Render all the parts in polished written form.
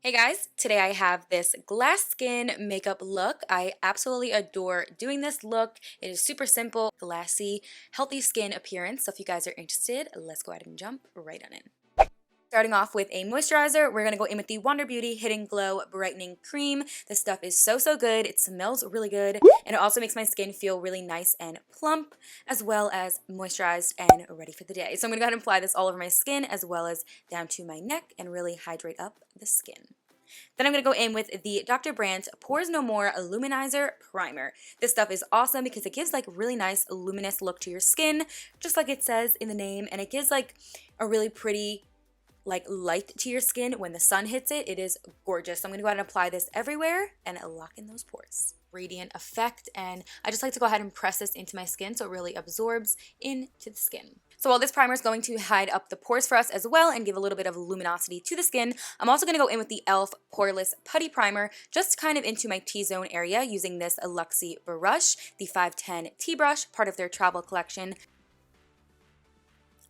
Hey guys, today I have this glass skin makeup look. I absolutely adore doing this look. It is super simple, glassy, healthy skin appearance. So if you guys are interested, let's go ahead and jump right on in. Starting off with a moisturizer, we're going to go in with the Wander Beauty Hidden Glow Brightening Cream. This stuff is so good. It smells really good, and it also makes my skin feel really nice and plump, as well as moisturized and ready for the day. So I'm going to go ahead and apply this all over my skin, as well as down to my neck, and really hydrate up the skin. Then I'm going to go in with the Dr. Brandt Pores No More Illuminizer Primer. This stuff is awesome because it gives like really nice luminous look to your skin, just like it says in the name, and it gives like a really pretty like light to your skin when the sun hits it. It is gorgeous. So I'm going to go ahead and apply this everywhere and lock in those pores. Radiant effect, and I just like to go ahead and press this into my skin so it really absorbs into the skin. So while this primer is going to hide up the pores for us as well and give a little bit of luminosity to the skin, I'm also going to go in with the e.l.f. Poreless Putty Primer just kind of into my T-zone area using this Luxie brush, the 510 T-brush, part of their travel collection.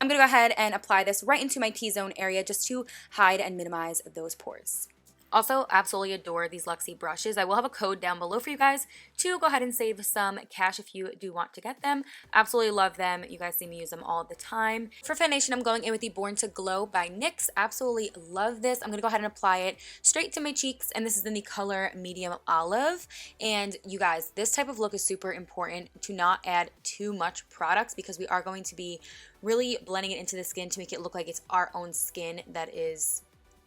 I'm going to go ahead and apply this right into my T-zone area just to hide and minimize those pores. Also, absolutely adore these Luxie brushes. I will have a code down below for you guys to go ahead and save some cash if you do want to get them. Absolutely love them. You guys see me use them all the time. For foundation, I'm going in with the Born to Glow by NYX. Absolutely love this. I'm going to go ahead and apply it straight to my cheeks, and this is in the color Medium Olive. And you guys, this type of look is super important to not add too much products because we are going to be really blending it into the skin to make it look like it's our own skin that is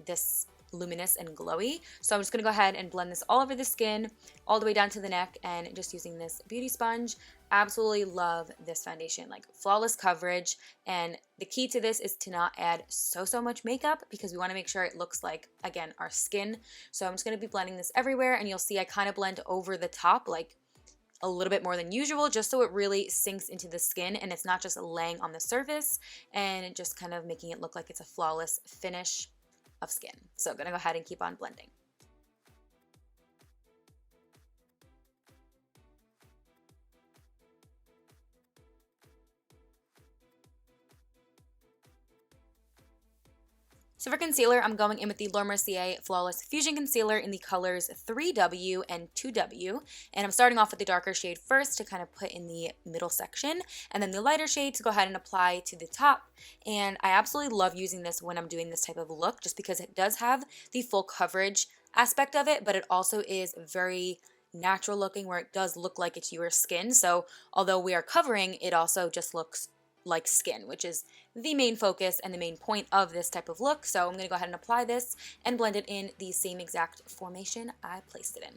this luminous and glowy. So I'm just going to go ahead and blend this all over the skin, all the way down to the neck, and just using this beauty sponge. Absolutely love this foundation, like flawless coverage, and the key to this is to not add so much makeup because we want to make sure it looks like, again, our skin. So I'm just going to be blending this everywhere, and you'll see I kind of blend over the top, like a little bit more than usual, just so it really sinks into the skin and it's not just laying on the surface and just kind of making it look like it's a flawless finish of skin. So I'm going to go ahead and keep on blending. So for concealer, I'm going in with the Mercier Flawless Fusion Concealer in the colors 3W and 2W. And I'm starting off with the darker shade first to kind of put in the middle section, and then the lighter shade to go ahead and apply to the top. And I absolutely love using this when I'm doing this type of look just because it does have the full coverage aspect of it, but it also is very natural looking where it does look like it's your skin. So although we are covering, it also just looks like skin, which is the main focus and the main point of this type of look. So I'm going to go ahead and apply this and blend it in the same exact formation I placed it in.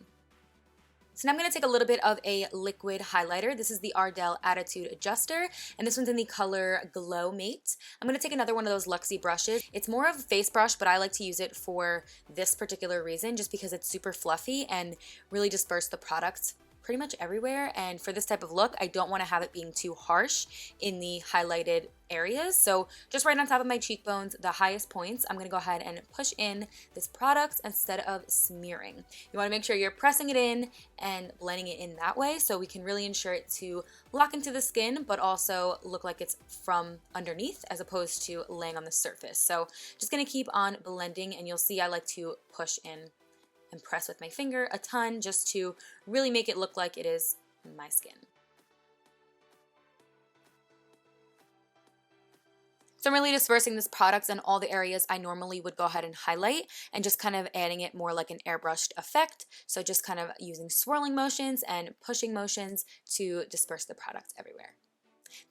So now I'm going to take a little bit of a liquid highlighter. This is the Ardell Attitude Adjuster, and this one's in the color Glow Mate. I'm going to take another one of those Luxie brushes. It's more of a face brush, but I like to use it for this particular reason, just because it's super fluffy and really disperse the products pretty much everywhere. And for this type of look, I don't want to have it being too harsh in the highlighted areas. So just right on top of my cheekbones, the highest points, I'm going to go ahead and push in this product instead of smearing. You want to make sure you're pressing it in and blending it in that way so we can really ensure it to lock into the skin but also look like it's from underneath as opposed to laying on the surface. So just going to keep on blending, and you'll see I like to push in and press with my finger a ton just to really make it look like it is my skin. So I'm really dispersing this product in all the areas I normally would go ahead and highlight and just kind of adding it more like an airbrushed effect. So just kind of using swirling motions and pushing motions to disperse the product everywhere.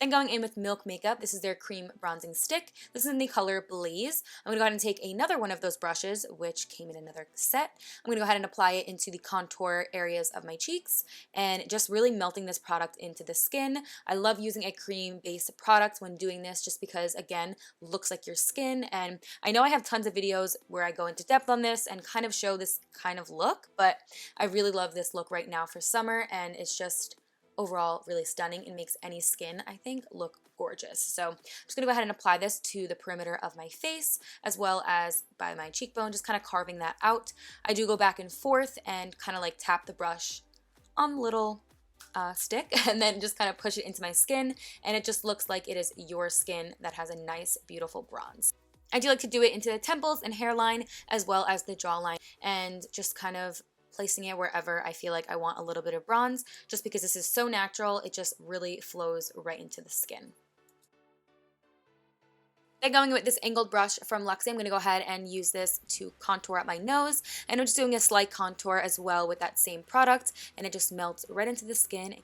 Then going in with Milk Makeup, this is their cream bronzing stick. This is in the color Blaze. I'm going to go ahead and take another one of those brushes, which came in another set. I'm going to go ahead and apply it into the contour areas of my cheeks and just really melting this product into the skin. I love using a cream-based product when doing this just because, again, looks like your skin. And I know I have tons of videos where I go into depth on this and kind of show this kind of look, but I really love this look right now for summer, and it's just overall really stunning and makes any skin, I think, look gorgeous. So I'm just going to go ahead and apply this to the perimeter of my face as well as by my cheekbone, just kind of carving that out. I do go back and forth and kind of like tap the brush on the little stick and then just kind of push it into my skin, and it just looks like it is your skin that has a nice, beautiful bronze. I do like to do it into the temples and hairline as well as the jawline, and just kind of placing it wherever I feel like I want a little bit of bronze, just because this is so natural, it just really flows right into the skin. Then going with this angled brush from Luxie, I'm going to go ahead and use this to contour up my nose. And I'm just doing a slight contour as well with that same product, and it just melts right into the skin.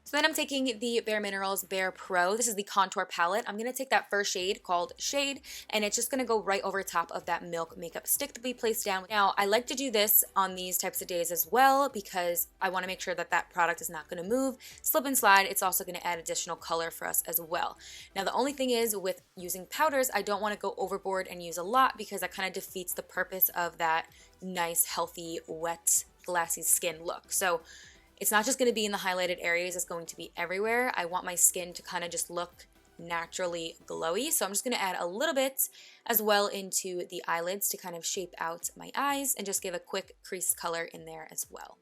So then I'm taking the Bare Minerals Bare Pro. This is the contour palette. I'm going to take that first shade called Shade, and it's just going to go right over top of that Milk makeup stick that we placed down. Now, I like to do this on these types of days as well because I want to make sure that that product is not going to move, slip and slide. It's also going to add additional color for us as well. Now, the only thing is with using powders, I don't want to go overboard and use a lot because that kind of defeats the purpose of that nice, healthy, wet, glassy skin look. So it's not just going to be in the highlighted areas, it's going to be everywhere. I want my skin to kind of just look naturally glowy. So I'm just going to add a little bit as well into the eyelids to kind of shape out my eyes and just give a quick crease color in there as well.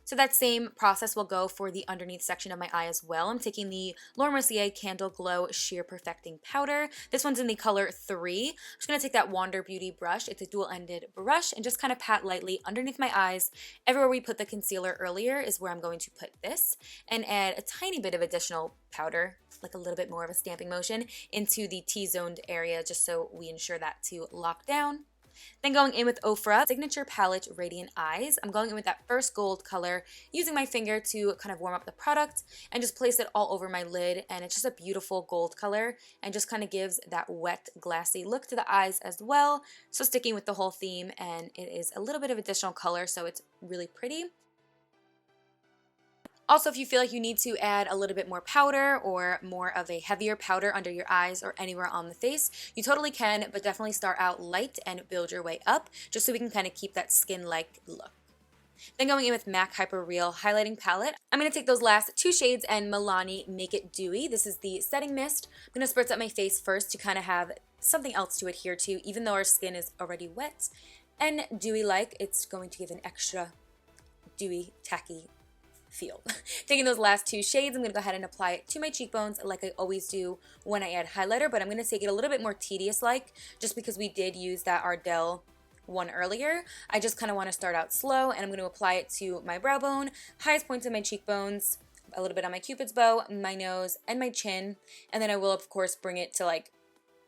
So that same process will go for the underneath section of my eye as well. I'm taking the Mercier Candle Glow Sheer Perfecting Powder. This one's in the color 3. I'm just going to take that Wander Beauty brush. It's a dual-ended brush and just kind of pat lightly underneath my eyes. Everywhere we put the concealer earlier is where I'm going to put this, and add a tiny bit of additional powder, like a little bit more of a stamping motion, into the T-zoned area just so we ensure that to lock down. Then going in with Ofra Signature Palette Radiant Eyes. I'm going in with that first gold color, using my finger to kind of warm up the product and just place it all over my lid, and it's just a beautiful gold color and just kind of gives that wet, glassy look to the eyes as well. So sticking with the whole theme, and it is a little bit of additional color, so it's really pretty. Also, if you feel like you need to add a little bit more powder or more of a heavier powder under your eyes or anywhere on the face, you totally can, but definitely start out light and build your way up, just so we can kind of keep that skin-like look. Then going in with MAC Hyper Real Highlighting Palette, I'm going to take those last 2 shades and Milani Make It Dewy. This is the setting mist. I'm going to spritz up my face first to kind of have something else to adhere to, even though our skin is already wet and dewy-like. It's going to give an extra dewy, tacky feel. Taking those last 2 shades, I'm going to go ahead and apply it to my cheekbones like I always do when I add highlighter, but I'm going to take it a little bit more tedious-like just because we did use that Ardell one earlier. I just kind of want to start out slow, and I'm going to apply it to my brow bone, highest points of my cheekbones, a little bit on my cupid's bow, my nose, and my chin, and then I will of course bring it to like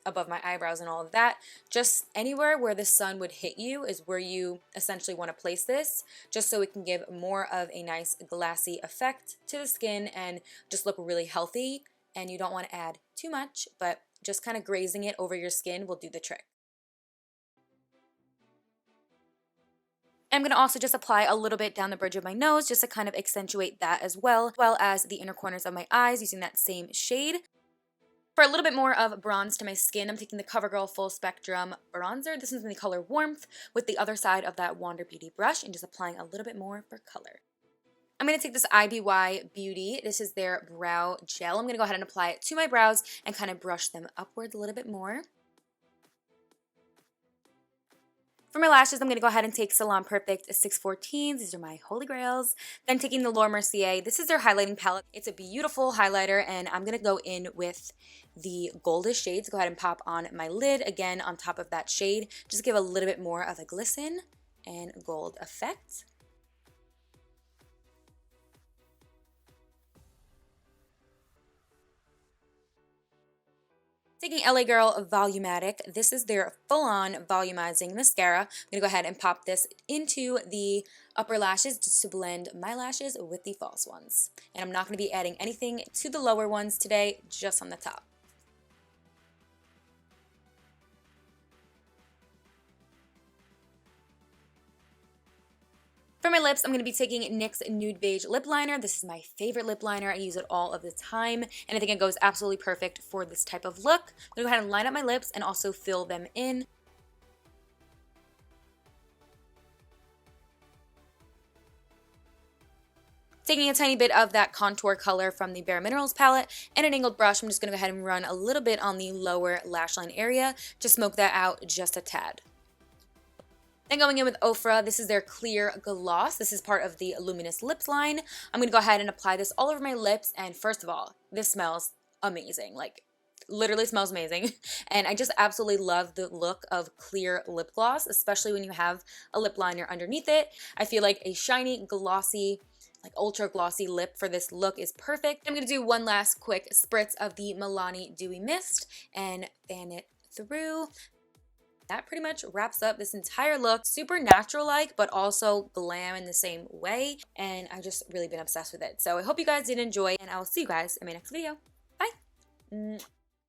above my eyebrows and all of that. Just anywhere where the sun would hit you is where you essentially want to place this, just so it can give more of a nice glassy effect to the skin and just look really healthy. And you don't want to add too much, but just kind of grazing it over your skin will do the trick. I'm going to also just apply a little bit down the bridge of my nose just to kind of accentuate that as well as the inner corners of my eyes using that same shade. For a little bit more of bronze to my skin, I'm taking the Covergirl Full Spectrum Bronzer. This is in the color Warmth with the other side of that Wander Beauty brush and just applying a little bit more for color. I'm going to take this IBY Beauty. This is their brow gel. I'm going to go ahead and apply it to my brows and kind of brush them upward a little bit more. For my lashes, I'm going to go ahead and take Salon Perfect 614s. These are my holy grails. Then taking the Mercier. This is their highlighting palette. It's a beautiful highlighter, and I'm going to go in with the goldish shades. Go ahead and pop on my lid again on top of that shade. Just give a little bit more of a glisten and gold effect. Taking LA Girl Volumatic, this is their full-on volumizing mascara. I'm going to go ahead and pop this into the upper lashes just to blend my lashes with the false ones. And I'm not going to be adding anything to the lower ones today, just on the top. For my lips, I'm going to be taking NYX Nude Beige Lip Liner. This is my favorite lip liner. I use it all of the time, and I think it goes absolutely perfect for this type of look. I'm going to go ahead and line up my lips and also fill them in. Taking a tiny bit of that contour color from the Bare Minerals palette and an angled brush, I'm just going to go ahead and run a little bit on the lower lash line area to smoke that out just a tad. Then going in with Ofra, this is their clear gloss. This is part of the Luminous Lips line. I'm gonna go ahead and apply this all over my lips, and first of all, this smells amazing. Like, literally smells amazing. And I just absolutely love the look of clear lip gloss, especially when you have a lip liner underneath it. I feel like a shiny, glossy, like ultra glossy lip for this look is perfect. I'm gonna do one last quick spritz of the Milani Dewy Mist and fan it through. That pretty much wraps up this entire look. Super natural-like, but also glam in the same way. And I've just really been obsessed with it. So I hope you guys did enjoy, and I will see you guys in my next video. Bye!